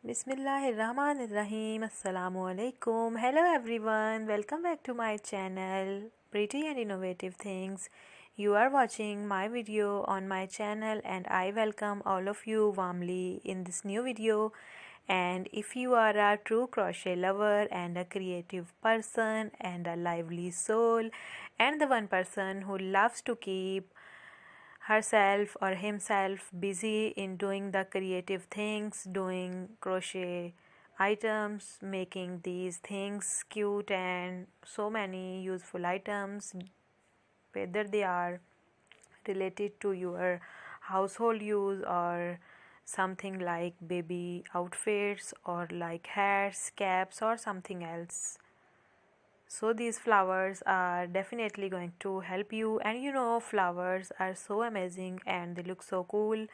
Bismillahirrahmanirrahim. Assalamu alaikum. Hello everyone. Welcome back to my channel Pretty and Innovative Things. You are watching my video on my channel and I welcome all of you warmly in this new video. And if you are a true crochet lover and a creative person and a lively soul and the one person who loves to keep herself or himself busy in doing the creative things, doing crochet items, making these things cute and so many useful items, whether they are related to your household use or something like baby outfits or like hats, caps, or something else. So these flowers are definitely going to help you, and flowers are so amazing and they look so cool.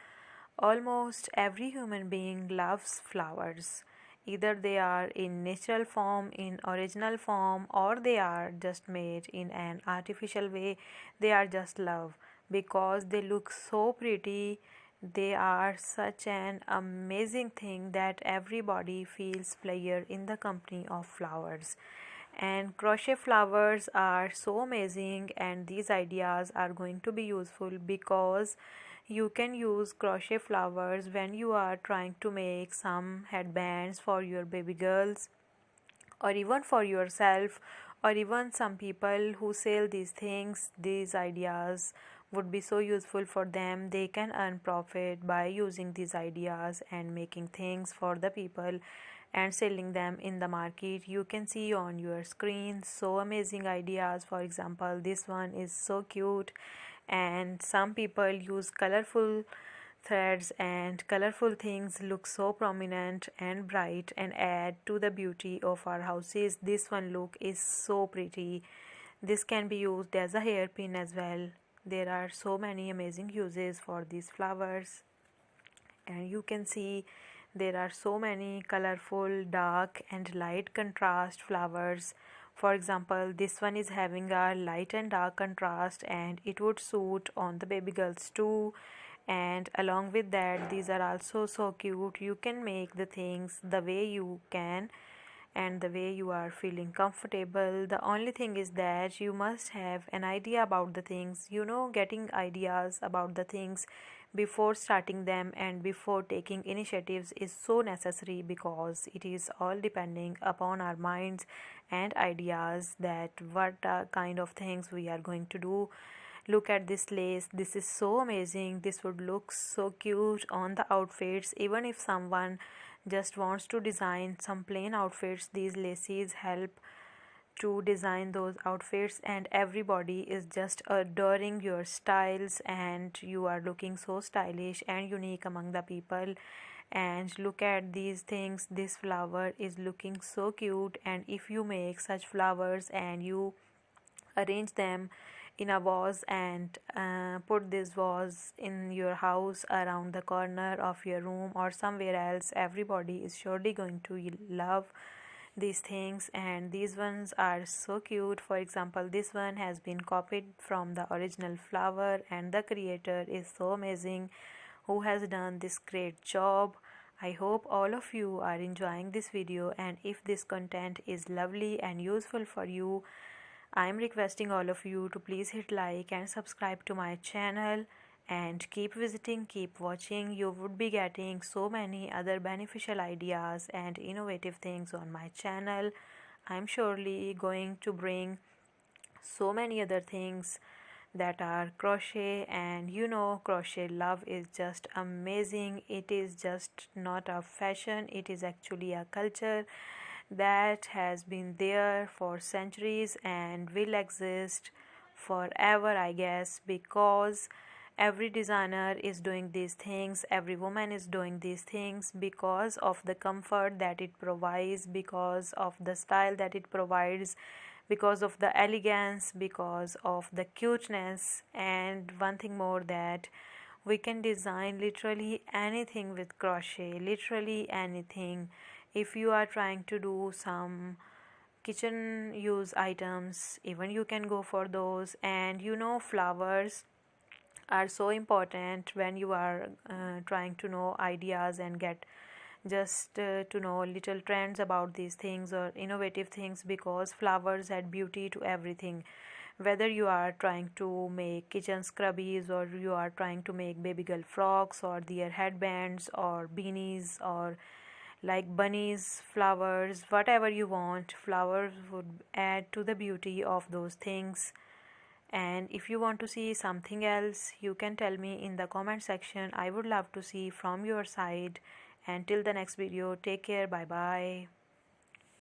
Almost every human being loves flowers. Either they are in natural form, in original form, or they are just made in an artificial way. They are just love because they look so pretty. They are such an amazing thing that everybody feels pleasure in the company of flowers. And crochet flowers are so amazing, and these ideas are going to be useful because you can use crochet flowers when you are trying to make some headbands for your baby girls or even for yourself, or even some people who sell these things. These ideas would be so useful for them. They can earn profit by using these ideas and making things for the people and selling them in the market. You can see on your screen so amazing ideas. For example, this one is so cute, and some people use colorful threads, and colorful things look so prominent and bright and add to the beauty of our houses. This one look is so pretty. This can be used as a hairpin as well. There are so many amazing uses for these flowers, and you can see there are so many colorful dark and light contrast flowers. For example, this one is having a light and dark contrast, and it would suit on the baby girls too. And along with that, these are also so cute. You can make the things the way you can and the way you are feeling comfortable. The only thing is that you must have an idea about the things. Getting ideas about the things before starting them and before taking initiatives is so necessary, because it is all depending upon our minds and ideas that what kind of things we are going to do. Look at this lace. This is so amazing. This would look so cute on the outfits. Even if someone just wants to design some plain outfits, these laces help to design those outfits, and everybody is just adoring your styles, and you are looking so stylish and unique among the people. And look at these things. This flower is looking so cute, and if you make such flowers and you arrange them in a vase and put this vase in your house around the corner of your room or somewhere else, everybody is surely going to love these things. And these ones are so cute. For example, this one has been copied from the original flower, and the creator is so amazing who has done this great job. I hope all of you are enjoying this video, and if this content is lovely and useful for you, I am requesting all of you to please hit like and subscribe to my channel, and keep visiting, keep watching. You would be getting so many other beneficial ideas and innovative things on my channel. I'm surely going to bring so many other things that are crochet, and crochet love is just amazing. It is just not a fashion, it is actually a culture that has been there for centuries and will exist forever, I guess, because every designer is doing these things, every woman is doing these things because of the comfort that it provides, because of the style that it provides, because of the elegance, because of the cuteness. And one thing more, that we can design literally anything with crochet, literally anything. If you are trying to do some kitchen use items, even you can go for those. And flowers are so important when you are trying to know ideas and get just to know little trends about these things or innovative things, because flowers add beauty to everything. Whether you are trying to make kitchen scrubbies, or you are trying to make baby girl frocks or their headbands or beanies, or like bunnies, flowers, whatever you want, flowers would add to the beauty of those things. And if you want to see something else, you can tell me in the comment section. I would love to see from your side. And till the next video, take care. Bye bye.